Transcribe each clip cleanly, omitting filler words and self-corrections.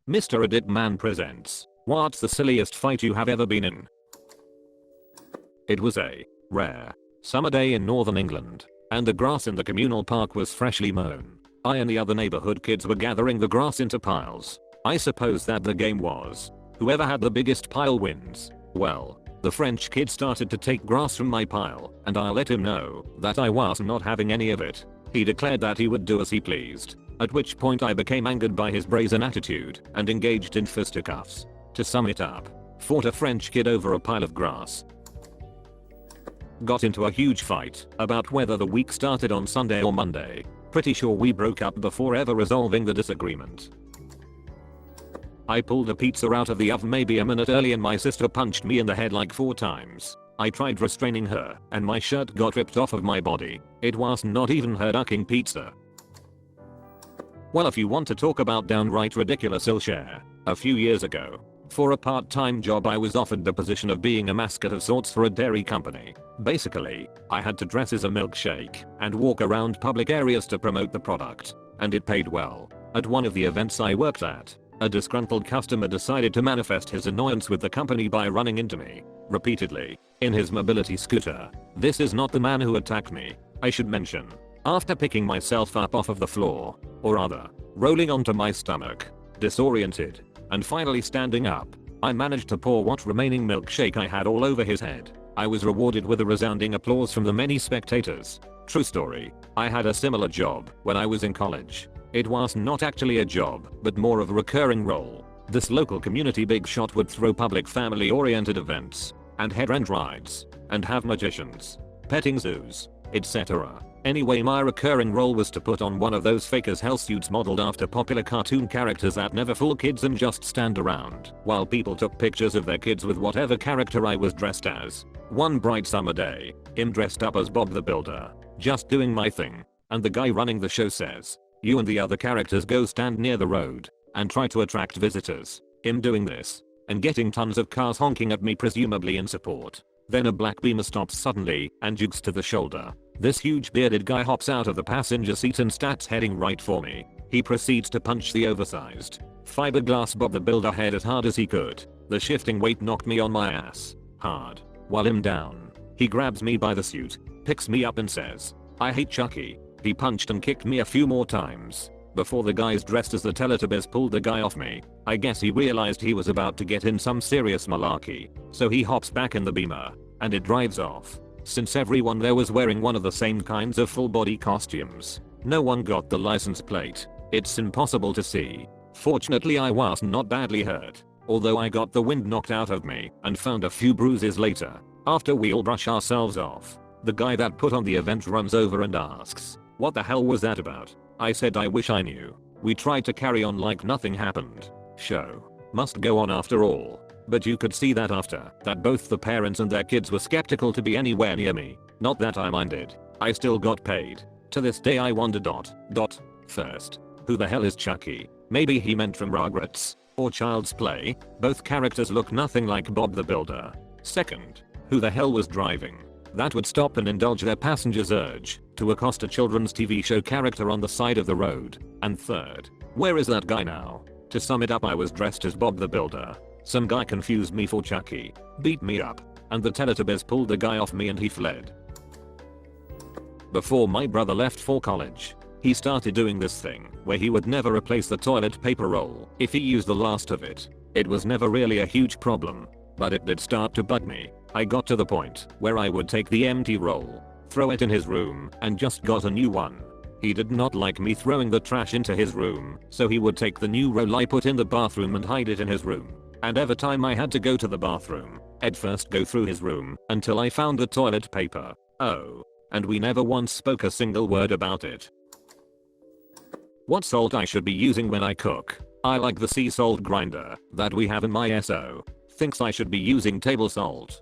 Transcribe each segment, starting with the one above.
Mr. Edit Man presents, what's the silliest fight you have ever been in? It was a rare summer day in northern England, and the grass in the communal park was freshly mown. I and the other neighborhood kids were gathering the grass into piles. I suppose that the game was, whoever had the biggest pile wins. Well, the French kid started to take grass from my pile, and I let him know that I was not having any of it. He declared that he would do as he pleased, at which point I became angered by his brazen attitude and engaged in fisticuffs. To sum it up, fought a French kid over a pile of grass. Got into a huge fight about whether the week started on Sunday or Monday. Pretty sure we broke up before ever resolving the disagreement. I pulled a pizza out of the oven maybe a minute early and my sister punched me in the head like 4 times. I tried restraining her and my shirt got ripped off of my body. It was not even her ducking pizza. Well, if you want to talk about downright ridiculous, I'll share. A few years ago, for a part-time job I was offered the position of being a mascot of sorts for a dairy company. Basically, I had to dress as a milkshake and walk around public areas to promote the product, and it paid well. At one of the events I worked at, a disgruntled customer decided to manifest his annoyance with the company by running into me repeatedly in his mobility scooter. This is not the man who attacked me, I should mention. After picking myself up off of the floor, or rather, rolling onto my stomach, disoriented, and finally standing up, I managed to pour what remaining milkshake I had all over his head. I was rewarded with a resounding applause from the many spectators. True story, I had a similar job when I was in college. It was not actually a job, but more of a recurring role. This local community big shot would throw public family-oriented events, and head-end rides, and have magicians, petting zoos, etc. Anyway, my recurring role was to put on one of those fakers hell suits modeled after popular cartoon characters that never fool kids and just stand around while people took pictures of their kids with whatever character I was dressed as. One bright summer day, I'm dressed up as Bob the Builder, just doing my thing, and the guy running the show says, "You and the other characters go stand near the road and try to attract visitors." I'm doing this and getting tons of cars honking at me, presumably in support. Then a black Beamer stops suddenly and jukes to the shoulder. This huge bearded guy hops out of the passenger seat and starts heading right for me. He proceeds to punch the oversized fiberglass Bob the Builder head as hard as he could. The shifting weight knocked me on my ass hard. While I'm down, he grabs me by the suit, picks me up and says, "I hate Chucky." He punched and kicked me a few more times before the guys dressed as the Teletubbies pulled the guy off me. I guess he realized he was about to get in some serious malarkey, so he hops back in the Beamer and it drives off. Since everyone there was wearing one of the same kinds of full body costumes, no one got the license plate. It's impossible to see. Fortunately, I was not badly hurt, although I got the wind knocked out of me and found a few bruises later. After we all brush ourselves off, the guy that put on the event runs over and asks, "What the hell was that about?" I said I wish I knew. We tried to carry on like nothing happened. Show must go on after all. But you could see that after that both the parents and their kids were skeptical to be anywhere near me. Not that I minded. I still got paid. To this day I wonder ... First, who the hell is Chucky? Maybe he meant from Rugrats or Child's Play. Both characters look nothing like Bob the Builder. Second, who the hell was driving? That would stop and indulge their passengers' urge to accost a children's TV show character on the side of the road. And third, where is that guy now? To sum it up, I was dressed as Bob the Builder. Some guy confused me for Chucky, beat me up, and the Teletubbies pulled the guy off me and he fled. Before my brother left for college, he started doing this thing where he would never replace the toilet paper roll if he used the last of it. It was never really a huge problem, but it did start to bug me. I got to the point where I would take the empty roll, throw it in his room, and just got a new one. He did not like me throwing the trash into his room, so he would take the new roll I put in the bathroom and hide it in his room. And every time I had to go to the bathroom, I'd first go through his room until I found the toilet paper. Oh, and we never once spoke a single word about it. What salt I should be using when I cook? I like the sea salt grinder that we have in my SO. Thinks I should be using table salt.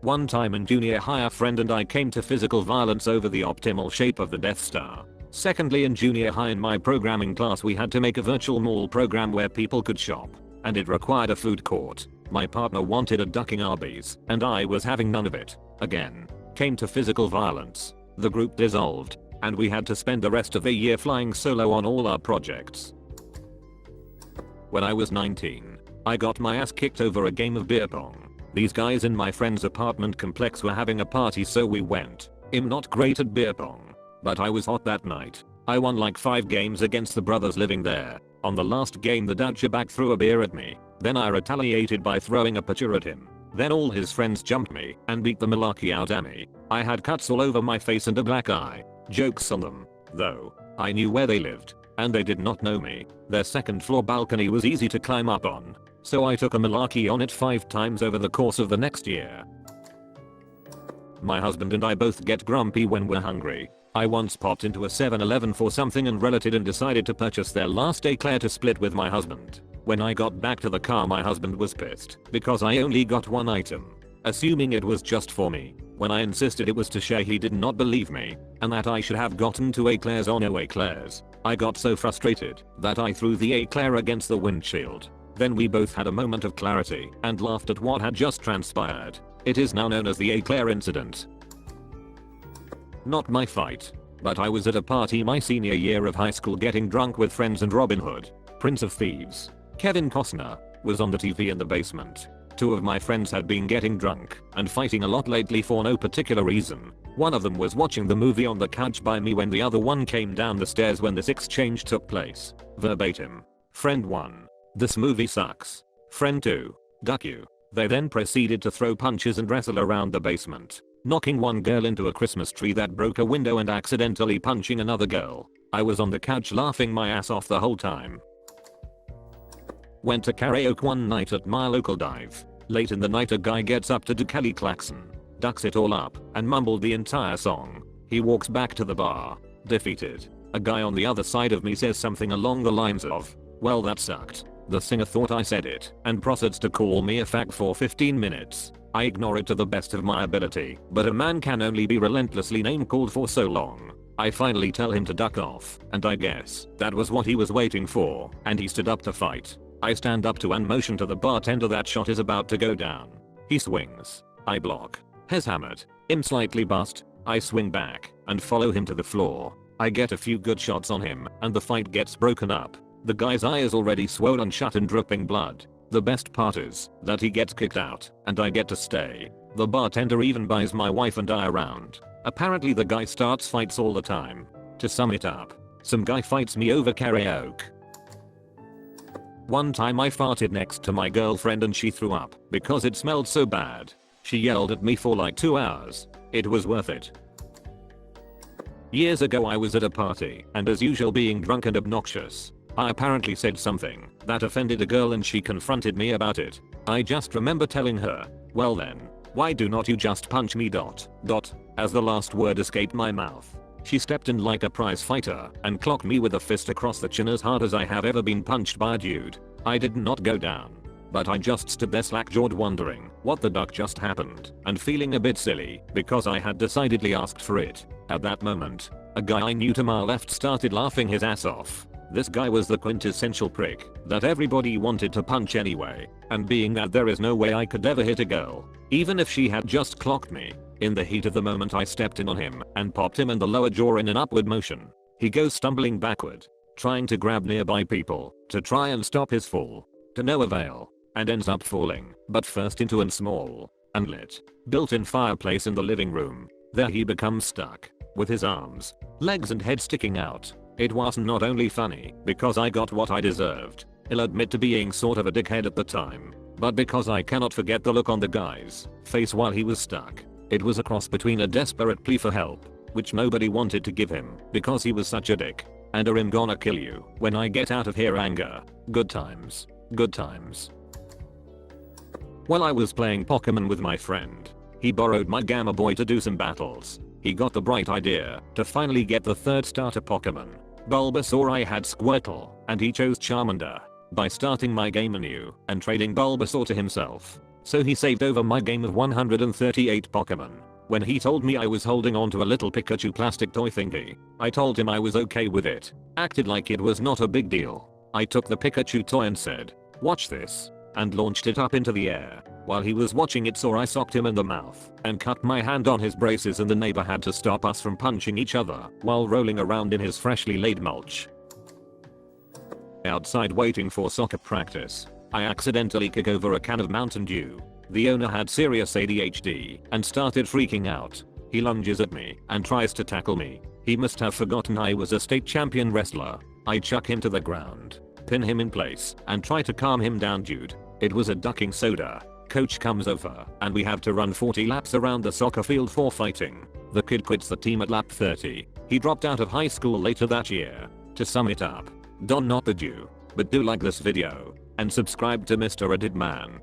One time in junior high, a friend and I came to physical violence over the optimal shape of the Death Star. Secondly, in junior high in my programming class we had to make a virtual mall program where people could shop, and it required a food court. My partner wanted a ducking Arby's, and I was having none of it. Again, came to physical violence. The group dissolved, and we had to spend the rest of the year flying solo on all our projects. When I was 19, I got my ass kicked over a game of beer pong. These guys in my friend's apartment complex were having a party, so we went. I'm not great at beer pong, but I was hot that night. I won like 5 games against the brothers living there. On the last game the douchebag threw a beer at me. Then I retaliated by throwing a pitcher at him. Then all his friends jumped me and beat the malarkey out at me. I had cuts all over my face and a black eye. Jokes on them, though. I knew where they lived, and they did not know me. Their second floor balcony was easy to climb up on, so I took a malarkey on it 5 times over the course of the next year. My husband and I both get grumpy when we're hungry. I once popped into a 7-Eleven for something and related and decided to purchase their last eclair to split with my husband. When I got back to the car my husband was pissed because I only got one item. Assuming it was just for me. When I insisted it was to share he did not believe me and that I should have gotten 2 eclairs or no eclairs. I got so frustrated that I threw the eclair against the windshield. Then we both had a moment of clarity and laughed at what had just transpired. It is now known as the eclair incident. Not my fight, but I was at a party my senior year of high school getting drunk with friends and Robin Hood, Prince of Thieves, Kevin Costner, was on the TV in the basement. 2 of my friends had been getting drunk and fighting a lot lately for no particular reason. One of them was watching the movie on the couch by me when the other one came down the stairs when this exchange took place. Verbatim. Friend 1. This movie sucks. Friend 2. Duck you. They then proceeded to throw punches and wrestle around the basement, knocking one girl into a Christmas tree that broke a window and accidentally punching another girl. I was on the couch laughing my ass off the whole time. Went to karaoke one night at my local dive. Late in the night a guy gets up to do Kelly Clarkson, ducks it all up, and mumbled the entire song. He walks back to the bar, defeated. A guy on the other side of me says something along the lines of, "Well, that sucked." The singer thought I said it and proceeds to call me a fag for 15 minutes. I ignore it to the best of my ability, but a man can only be relentlessly name called for so long. I finally tell him to duck off, and I guess that was what he was waiting for, and he stood up to fight. I stand up to and motion to the bartender that shot is about to go down. He swings. I block. Has hammered. I'm slightly bust. I swing back and follow him to the floor. I get a few good shots on him and the fight gets broken up. The guy's eye is already swollen shut and dripping blood. The best part is that he gets kicked out and I get to stay. The bartender even buys my wife and I around. Apparently the guy starts fights all the time. To sum it up, some guy fights me over karaoke. One time I farted next to my girlfriend and she threw up because it smelled so bad. She yelled at me for like 2 hours. It was worth it. Years ago I was at a party and as usual being drunk and obnoxious. I apparently said something that offended a girl and she confronted me about it. I just remember telling her, "Well then, why do not you just punch me ... as the last word escaped my mouth. She stepped in like a prize fighter and clocked me with a fist across the chin as hard as I have ever been punched by a dude. I did not go down, but I just stood there slack-jawed wondering what the duck just happened and feeling a bit silly because I had decidedly asked for it. At that moment, a guy I knew to my left started laughing his ass off. This guy was the quintessential prick that everybody wanted to punch anyway, and being that there is no way I could ever hit a girl, even if she had just clocked me, in the heat of the moment I stepped in on him and popped him in the lower jaw in an upward motion. He goes stumbling backward, trying to grab nearby people to try and stop his fall, to no avail, and ends up falling, but first into a small, unlit, built-in fireplace in the living room. There he becomes stuck, with his arms, legs and head sticking out. It was not only funny because I got what I deserved, I'll admit to being sort of a dickhead at the time, but because I cannot forget the look on the guy's face while he was stuck. It was a cross between a desperate plea for help, which nobody wanted to give him because he was such a dick, and a "I'm gonna kill you when I get out of here" anger. Good times. Good times. While I was playing Pokemon with my friend, he borrowed my Gamma Boy to do some battles. He got the bright idea to finally get the 3rd starter Pokemon, Bulbasaur. I had Squirtle, and he chose Charmander. By starting my game anew and trading Bulbasaur to himself, so he saved over my game of 138 Pokemon. When he told me I was holding on to a little Pikachu plastic toy thingy, I told him I was okay with it, acted like it was not a big deal. I took the Pikachu toy and said, "Watch this," and launched it up into the air. While he was watching it I socked him in the mouth and cut my hand on his braces, and the neighbor had to stop us from punching each other while rolling around in his freshly laid mulch. Outside waiting for soccer practice, I accidentally kick over a can of Mountain Dew. The owner had serious ADHD and started freaking out. He lunges at me and tries to tackle me. He must have forgotten I was a state champion wrestler. I chuck him to the ground, pin him in place, and try to calm him down. Dude, it was a ducking soda. Coach comes over and we have to run 40 laps around the soccer field for fighting. The kid quits the team at lap 30. He dropped out of high school later that year. To sum it up, Don not the Jew, but do like this video and subscribe to Mr. Reddit Man.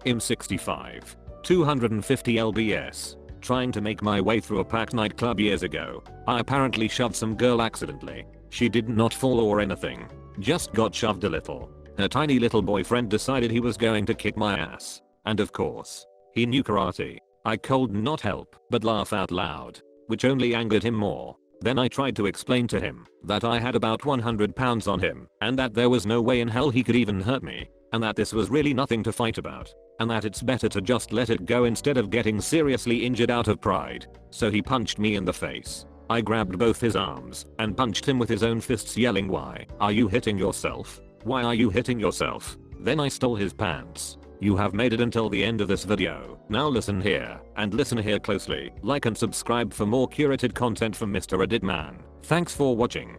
Im65, 250 lbs. Trying to make my way through a packed nightclub years ago, I apparently shoved some girl accidentally. She did not fall or anything, just got shoved a little. Her tiny little boyfriend decided he was going to kick my ass. And of course, he knew karate. I could not help but laugh out loud, which only angered him more. Then I tried to explain to him that I had about 100 pounds on him and that there was no way in hell he could even hurt me, and that this was really nothing to fight about, and that it's better to just let it go instead of getting seriously injured out of pride. So he punched me in the face. I grabbed both his arms and punched him with his own fists, yelling, "Why are you hitting yourself? Why are you hitting yourself?" Then I stole his pants. You have made it until the end of this video. Now listen here, and listen here closely. Like and subscribe for more curated content from Mr. Reddit Man. Thanks for watching.